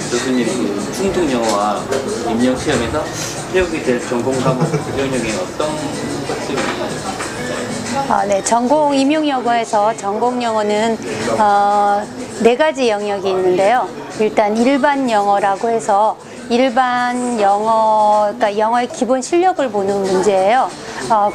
교수님 그 충북 영어와 임용 시험에서 채우게 될 전공 과목 영역에 어떤 것들이 네, 전공 임용 영어에서 전공 영어는 4가지 영역이 있는데요. 일단 일반 영어라고 해서 일반 영어, 그러니까 영어의 기본 실력을 보는 문제예요.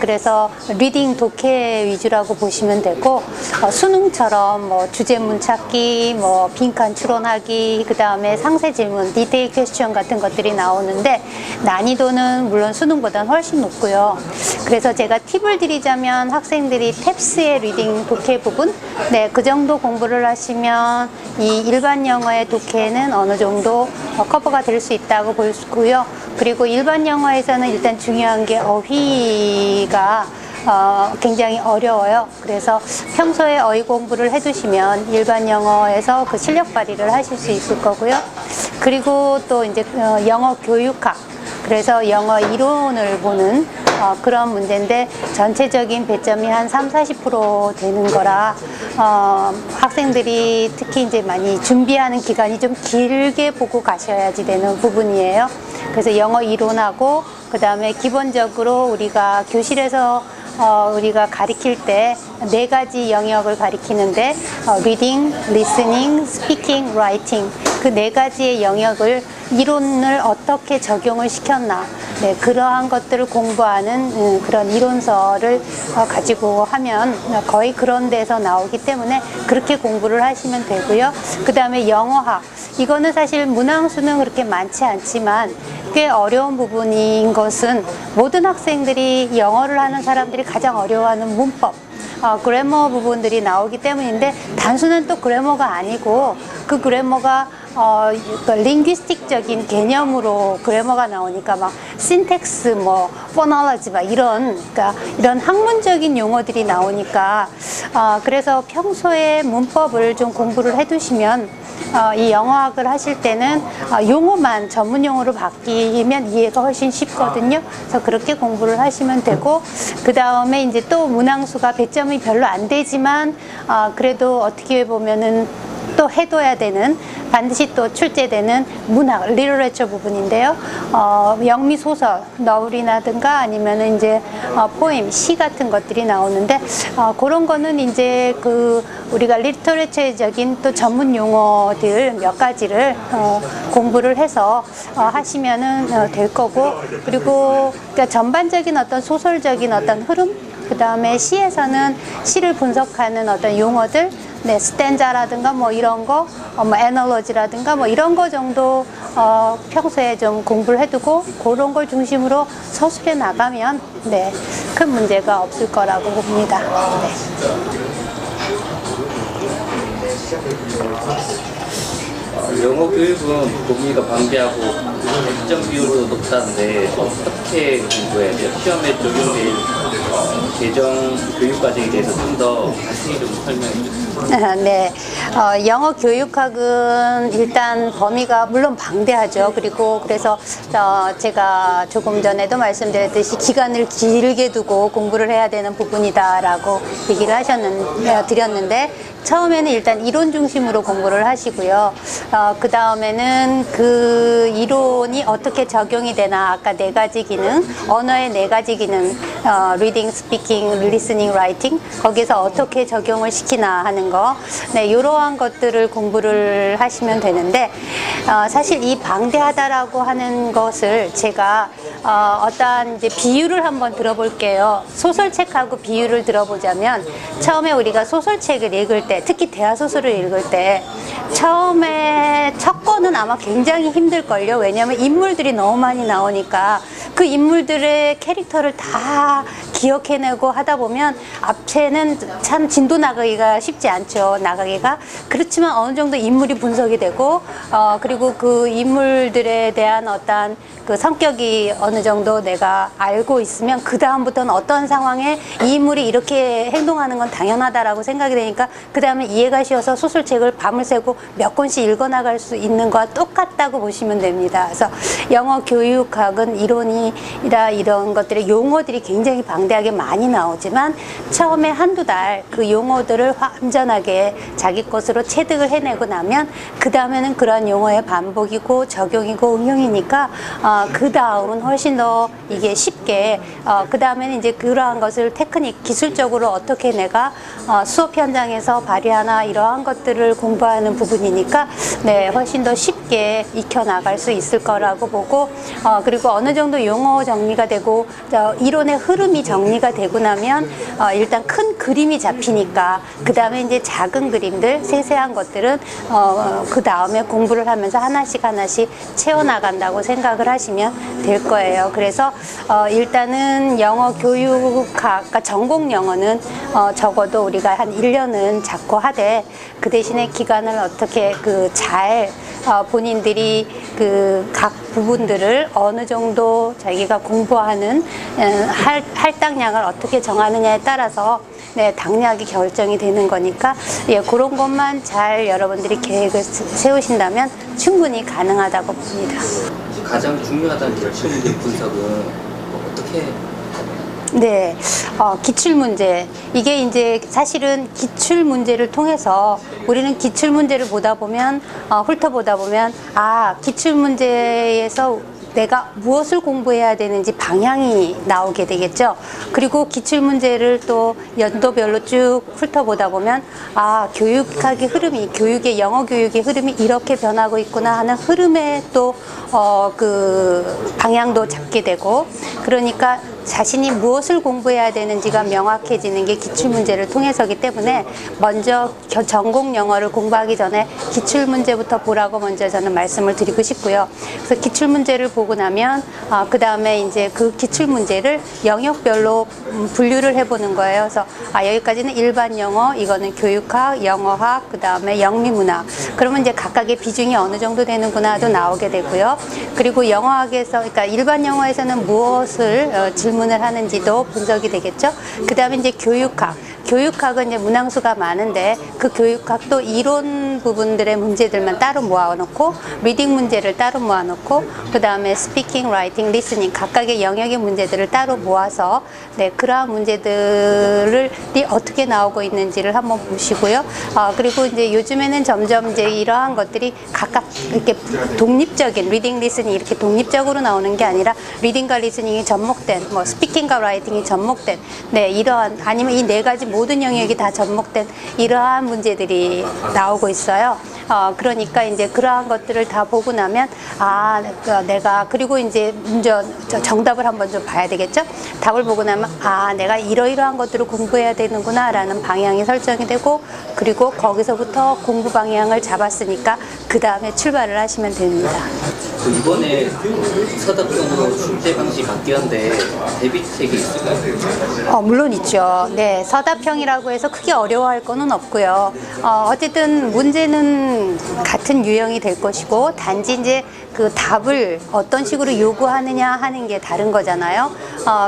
그래서 리딩, 독해 위주라고 보시면 되고, 수능처럼 뭐 주제문 찾기, 뭐 빈칸 추론하기, 그 다음에 상세 질문, 디테일 퀘스천 같은 것들이 나오는데 난이도는 물론 수능보다는 훨씬 높고요. 그래서 제가 팁을 드리자면 학생들이 탭스의 리딩, 독해 부분, 네, 그 정도 공부를 하시면 이 일반 영어의 독해는 어느 정도 커버가 될 수 있다고 볼 수 있고요. 그리고 일반 영어에서는 일단 중요한 게 어휘가 굉장히 어려워요. 그래서 평소에 어휘 공부를 해두시면 일반 영어에서 그 실력 발휘를 하실 수 있을 거고요. 그리고 또 이제 영어 교육학, 그래서 영어 이론을 보는 그런 문제인데 전체적인 배점이 한 30~40% 되는 거라 학생들이 특히 이제 많이 준비하는 기간이 좀 길게 보고 가셔야지 되는 부분이에요. 그래서 영어 이론하고 그 다음에 기본적으로 우리가 교실에서 우리가 가리킬 때 4가지 영역을 가리키는데 reading, listening, speaking, writing 그 4가지의 영역을 이론을 어떻게 적용을 시켰나, 네, 그러한 것들을 공부하는 그런 이론서를 가지고 하면 거의 그런 데서 나오기 때문에 그렇게 공부를 하시면 되고요. 그 다음에 영어학, 이거는 사실 문항 수는 그렇게 많지 않지만 꽤 어려운 부분인 것은 모든 학생들이 영어를 하는 사람들이 가장 어려워하는 문법, 그래머 부분들이 나오기 때문인데 단순한 또 그래머가 아니고 그 그래머가 그 링귀스틱적인 개념으로 그래머가 나오니까 막 신텍스, 뭐 포놀로지 막 그러니까 이런 학문적인 용어들이 나오니까 그래서 평소에 문법을 좀 공부를 해두시면 이 영어학을 하실 때는 용어만 전문 용어로 바뀌면 이해가 훨씬 쉽거든요. 그래서 그렇게 공부를 하시면 되고, 그 다음에 이제 또 문항수가 배점이 별로 안 되지만 그래도 어떻게 보면은 또 해둬야 되는, 반드시 또 출제되는 문학, 리터레처 부분인데요. 영미 소설, 너울이라든가 아니면은 이제 포엠, 시 같은 것들이 나오는데 그런 거는 이제 그 우리가 리터레처적인 또 전문 용어들 몇 가지를 공부를 해서 하시면은 될 거고, 그리고 그러니까 전반적인 어떤 소설적인 어떤 흐름, 그 다음에 시에서는 시를 분석하는 어떤 용어들, 네, 스탠자라든가 뭐 이런 거, 뭐 애널로지라든가 뭐 이런 거 정도 평소에 좀 공부를 해두고 그런 걸 중심으로 서술해 나가면 네, 큰 문제가 없을 거라고 봅니다. 네. 영어 교육은 범위가 방대하고 배점 비율도 높다는데 어떻게 공부해야 돼요? 시험에 적용될 개정 교육 과정에 대해서 좀 더 자세히 좀 설명해 주세요. 네, 영어 교육학은 일단 범위가 물론 방대하죠. 그리고 그래서 제가 조금 전에도 말씀드렸듯이 기간을 길게 두고 공부를 해야 되는 부분이다라고 얘기를 드렸는데 처음에는 일단 이론 중심으로 공부를 하시고요. 그 다음에는 그 이론이 어떻게 적용이 되나, 아까 4가지 기능, 언어의 4가지 기능, reading, speaking, listening, writing, 거기서 어떻게 적용을 시키나 하는 거, 네, 이러한 것들을 공부를 하시면 되는데 사실 이 방대하다라고 하는 것을 제가 어떠한 이제 비유를 한번 들어볼게요. 소설책하고 비유를 들어보자면 처음에 우리가 소설책을 읽을 때, 특히 대하소설을 읽을 때 처음에 첫 권은 아마 굉장히 힘들걸요. 왜냐하면 인물들이 너무 많이 나오니까 그 인물들의 캐릭터를 다 기억해내고 하다 보면 앞에는 참 진도 나가기가 쉽지 않죠. 나가기가. 그렇지만 어느 정도 인물이 분석이 되고 그리고 그 인물들에 대한 어떠한 그 성격이 어느 정도 내가 알고 있으면 그 다음부터는 어떤 상황에 이 인물이 이렇게 행동하는 건 당연하다라고 생각이 되니까 그 다음에 이해가 쉬워서 소설책을 밤을 새고 몇 권씩 읽어나갈 수 있는 거와 똑같다고 보시면 됩니다. 그래서 영어 교육학은 이론이라 이런 것들의 용어들이 굉장히 방대 방대하게 많이 나오지만 처음에 한두 달 그 용어들을 완전하게 자기 것으로 체득을 해내고 나면 그 다음에는 그런 용어의 반복이고 적용이고 응용이니까 그 다음은 훨씬 더 이게 쉽게 그 다음에는 이제 그러한 것을 테크닉 기술적으로 어떻게 내가 수업 현장에서 발휘하나 이러한 것들을 공부하는 부분이니까 네 훨씬 더 쉽게 익혀 나갈 수 있을 거라고 보고 그리고 어느 정도 용어 정리가 되고 이론의 흐름이 정리가 되고 나면 일단 큰 그림이 잡히니까 그 다음에 이제 작은 그림들 세세한 것들은 그 다음에 공부를 하면서 하나씩 채워나간다고 생각을 하시면 될 거예요. 그래서 일단은 영어 교육학, 그러니까 전공 영어는 적어도 우리가 한 1년은 잡고 하되 그 대신에 기간을 어떻게 잘 본인들이 각 부분들을 어느 정도 자기가 공부하는 할당량을 어떻게 정하느냐에 따라서 네, 당락이 결정이 되는 거니까 예, 그런 것만 잘 여러분들이 계획을 세우신다면 충분히 가능하다고 봅니다. 가장 중요하다는 기출문제 분석은 어떻게? 네, 기출문제. 이게 이제 사실은 기출문제를 통해서 우리는 기출문제를 훑어보다 보면, 기출문제에서 내가 무엇을 공부해야 되는지 방향이 나오게 되겠죠. 그리고 기출문제를 또 연도별로 쭉 훑어보다 보면 교육학의 흐름이 영어 교육의 흐름이 이렇게 변하고 있구나 하는 흐름에 또 그 방향도 잡게 되고 그러니까 자신이 무엇을 공부해야 되는지가 명확해지는 게 기출문제를 통해서기 때문에 먼저 전공 영어를 공부하기 전에 기출문제부터 보라고 먼저 저는 말씀을 드리고 싶고요. 그래서 기출문제를 보고 나면 그 다음에 이제 그 기출문제를 영역별로 분류를 해보는 거예요. 그래서 여기까지는 일반 영어, 이거는 교육학, 영어학, 그 다음에 영미문학. 그러면 이제 각각의 비중이 어느 정도 되는구나도 나오게 되고요. 그리고 영어학에서, 그러니까 일반 영어에서는 무엇을 질문을 하는지도 분석이 되겠죠. 그 다음에 이제 교육학은 이제 문항수가 많은데 그 교육학도 이론 부분들의 문제들만 따로 모아놓고 리딩 문제를 따로 모아놓고 그 다음에 스피킹, 라이팅, 리스닝 각각의 영역의 문제들을 따로 모아서 네, 그러한 문제들이 어떻게 나오고 있는지를 한번 보시고요. 그리고 이제 요즘에는 점점 이제 이러한 것들이 각각 이렇게 독립적인 리딩, 리스닝 이렇게 독립적으로 나오는 게 아니라 리딩과 리스닝이 접목된 스피킹과 라이팅이 접목된 네, 이러한 아니면 이 네 가지 모든 영역이 다 접목된 이러한 문제들이 나오고 있어요. 그러니까 이제 그러한 것들을 다 보고 나면 내가 그리고 이제 정답을 한번 좀 봐야 되겠죠. 답을 보고 나면 내가 이러이러한 것들을 공부해야 되는구나 라는 방향이 설정이 되고 그리고 거기서부터 공부 방향을 잡았으니까 그 다음에 출발을 하시면 됩니다. 이번에 서답형으로 출제 방식이 바뀌었는데 대비책이 있을까요? 물론 있죠. 네, 서답형이라고 해서 크게 어려워할 거는 없고요. 어쨌든 문제는 같은 유형이 될 것이고 단지 이제 그 답을 어떤 식으로 요구하느냐 하는 게 다른 거잖아요.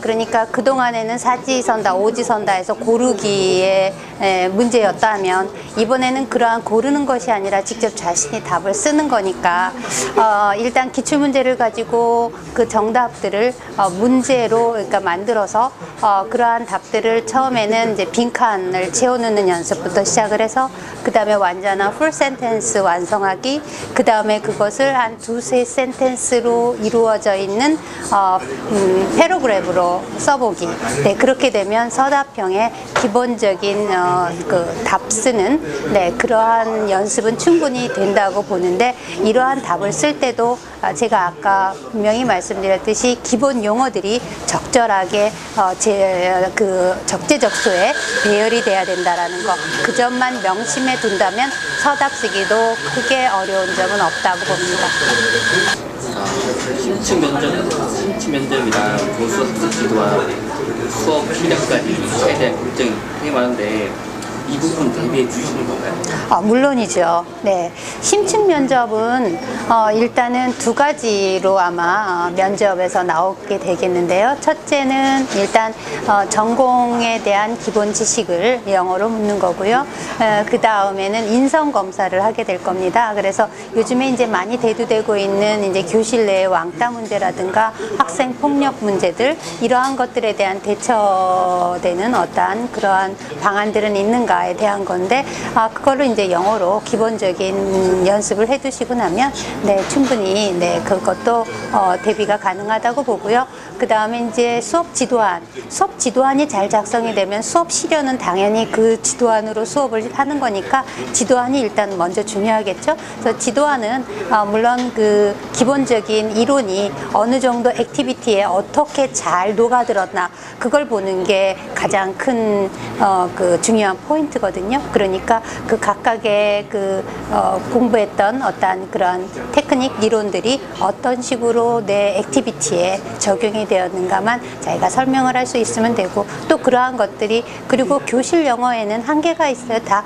그러니까 그동안에는 사지선다, 오지선다 해서 고르기의 문제였다면 이번에는 그러한 고르는 것이 아니라 직접 자신이 답을 쓰는 거니까 일단 기출문제를 가지고 그 정답들을 문제로 그러니까 만들어서 그러한 답들을 처음에는 이제 빈칸을 채워넣는 연습부터 시작을 해서 그 다음에 완전한 풀 센텐스 완성하기 그 다음에 그것을 한 두세 센텐스로 이루어져 있는 패러그래프로 써보기. 네, 그렇게 되면 서답형의 기본적인 그 답 쓰는 네, 그러한 연습은 충분히 된다고 보는데 이러한 답을 쓸 때도 제가 아까 분명히 말씀드렸듯이 기본 용어들이 적절하게 적재적소에 배열이 돼야 된다라는 거. 그 점만 명심해 둔다면 서답 쓰기도 크게 어려운 점은 없다고 봅니다. 심층 면접이랑 교수 학습 지도와 수업 실력까지 차에 대한 걱정이 되게 많은데 이 부분 대비해 주시는 건가요? 물론이죠. 네. 심층 면접은 일단은 두 가지로 아마 면접에서 나오게 되겠는데요. 첫째는 일단 전공에 대한 기본 지식을 영어로 묻는 거고요. 그 다음에는 인성 검사를 하게 될 겁니다. 그래서 요즘에 이제 많이 대두되고 있는 이제 교실 내의 왕따 문제라든가 학생 폭력 문제들, 이러한 것들에 대한 대처되는 어떠한 그러한 방안들은 있는가에 대한 건데, 그거를 이제 영어로 기본적인 연습을 해두시고 나면 네, 충분히 네, 그것도 대비가 가능하다고 보고요. 그 다음에 이제 수업 지도안이 잘 작성이 되면 수업 시련은 당연히 그 지도안으로 수업을 하는 거니까 지도안이 일단 먼저 중요하겠죠. 그래서 지도안은 물론 그 기본적인 이론이 어느 정도 액티비티에 어떻게 잘 녹아들었나, 그걸 보는 게 가장 큰 그 중요한 포인트거든요. 그러니까 그 각각의 그 공부했던 어떤 그런 테크닉 이론들이 어떤 식으로 내 액티비티에 적용이 되었는가만 자기가 설명을 할 수 있으면 되고, 또 그러한 것들이, 그리고 교실 영어에는 한계가 있어요. 다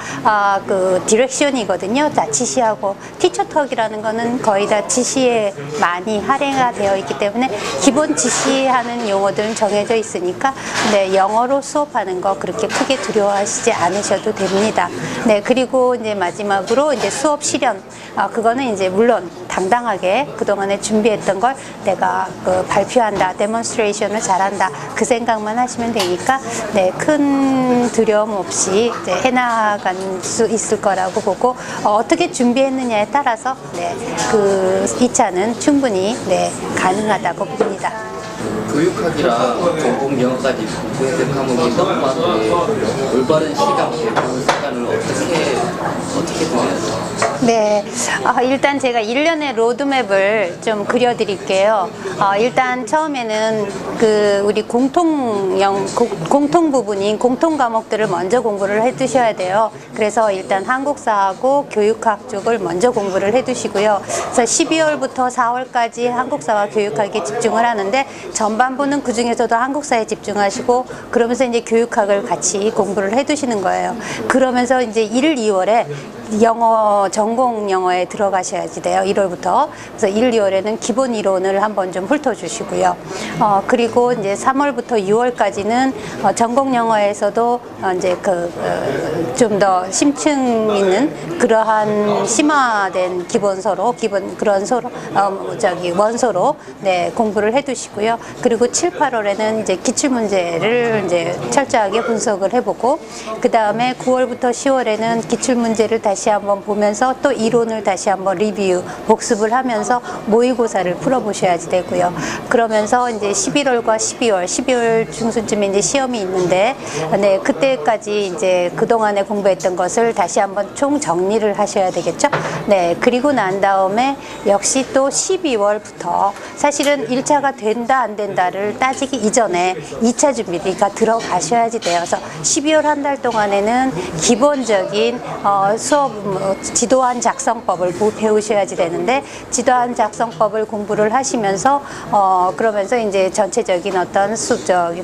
그 디렉션이거든요. 다 지시하고, 티처톡이라는 거는 거의 다 지시에 많이 할애가 되어 있기 때문에 기본 지시하는 용어들은 정해져 있으니까 네, 영어로 수업하는 거 그렇게 크게 두려워하시지 않으셔도 됩니다. 네, 그리고 이제 마지막으로 이제 수업 실현, 그거는 이제 물론 당당하게 그동안에 준비했던 걸 내가 발표한다, 데몬스트레이션을 잘한다, 그 생각만 하시면 되니까 네, 큰 두려움 없이 이제 해나갈 수 있을 거라고 보고, 어떻게 준비했느냐에 따라서 네, 그 2차는 충분히 네, 가능하다고 봅니다. 교육학이랑 전공 영어까지 공부해야 될 과목이 너무 많은데 올바른 시간, 배분 시간을 어떻게 보내요? 네, 일단 제가 1년의 로드맵을 좀 그려드릴게요. 일단 처음에는 그 우리 공통 부분인 공통 과목들을 먼저 공부를 해 두셔야 돼요. 그래서 일단 한국사하고 교육학 쪽을 먼저 공부를 해 두시고요. 그래서 12월부터 4월까지 한국사와 교육학에 집중을 하는데, 전반부는 그 중에서도 한국사에 집중하시고, 그러면서 이제 교육학을 같이 공부를 해 두시는 거예요. 그러면서 이제 1, 2월에 전공 영어에 들어가셔야지 돼요. 1월부터. 그래서 1, 2월에는 기본 이론을 한번 좀 훑어주시고요. 그리고 이제 3월부터 6월까지는 전공 영어에서도 이제 좀 더 심층 있는 그러한 심화된 원서로 네, 공부를 해두시고요. 그리고 7, 8월에는 이제 기출 문제를 이제 철저하게 분석을 해보고, 그 다음에 9월부터 10월에는 기출 문제를 다시 한번 보면서 또 이론을 다시 한번 리뷰, 복습을 하면서 모의고사를 풀어보셔야지 되고요. 그러면서 이제 11월과 12월 중순쯤에 이제 시험이 있는데, 네, 그때까지 이제 그동안에 공부했던 것을 다시 한번 총 정리를 하셔야 되겠죠. 네, 그리고 난 다음에 역시 또 12월부터 사실은 1차가 된다 안 된다를 따지기 이전에 2차 준비가 들어가셔야지 돼요. 그래서 12월 한 달 동안에는 기본적인 수업 지도안 작성법을 배우셔야지 되는데, 지도안 작성법을 공부를 하시면서 그러면서 이제 전체적인 어떤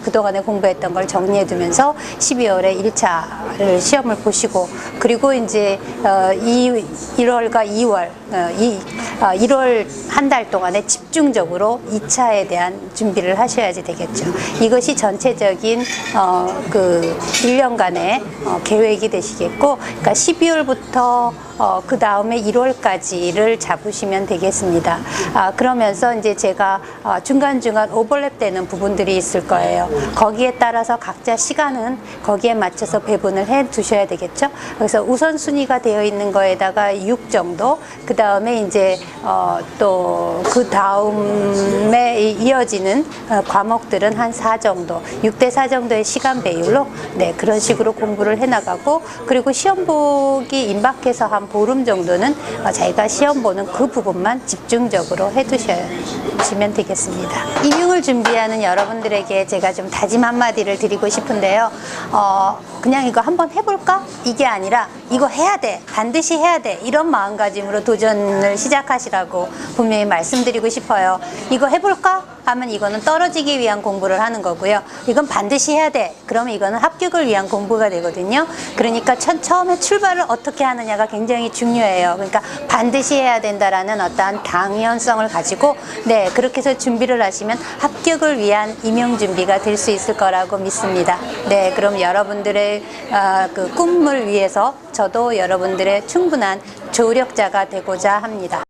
그동안에 공부했던 걸 정리해 두면서 12월에 1차를 시험을 보시고, 그리고 이제 1월과 2월 1월 한 달 동안에 집중적으로 2차에 대한 준비를 하셔야지 되겠죠. 이것이 전체적인 그 1년간의 계획이 되시겠고, 그러니까 12월부터 그 다음에 1월까지를 잡으시면 되겠습니다. 그러면서 이제 제가 중간중간 오버랩되는 부분들이 있을 거예요. 거기에 따라서 각자 시간은 거기에 맞춰서 배분을 해 두셔야 되겠죠. 그래서 우선순위가 되어 있는 거에다가 6 정도, 그 다음에 이제 또 그 다음에 이어지는 과목들은 한 4 정도, 6대 4 정도의 시간 배율로 네, 그런 식으로 공부를 해 나가고, 그리고 시험 보기 임박해서 한 보름 정도는 자기가 시험 보는 그 부분만 집중적으로 해 두시면 되겠습니다. 임용을 준비하는 여러분들에게 제가 좀 다짐 한마디를 드리고 싶은데요. 그냥 이거 한번 해볼까? 이게 아니라 이거 해야 돼, 반드시 해야 돼, 이런 마음가짐으로 도전을 시작하시라고 분명히 말씀드리고 싶어요. 이거 해볼까? 하면 이거는 떨어지기 위한 공부를 하는 거고요. 이건 반드시 해야 돼. 그러면 이거는 합격을 위한 공부가 되거든요. 그러니까 처음에 출발을 어떻게 하느냐가 굉장히 중요해요. 그러니까 반드시 해야 된다라는 어떠한 당연성을 가지고 네, 그렇게 해서 준비를 하시면 합격을 위한 임용 준비가 될 수 있을 거라고 믿습니다. 네, 그럼 여러분들의 그 꿈을 위해서 저도 여러분들의 충분한 조력자가 되고자 합니다.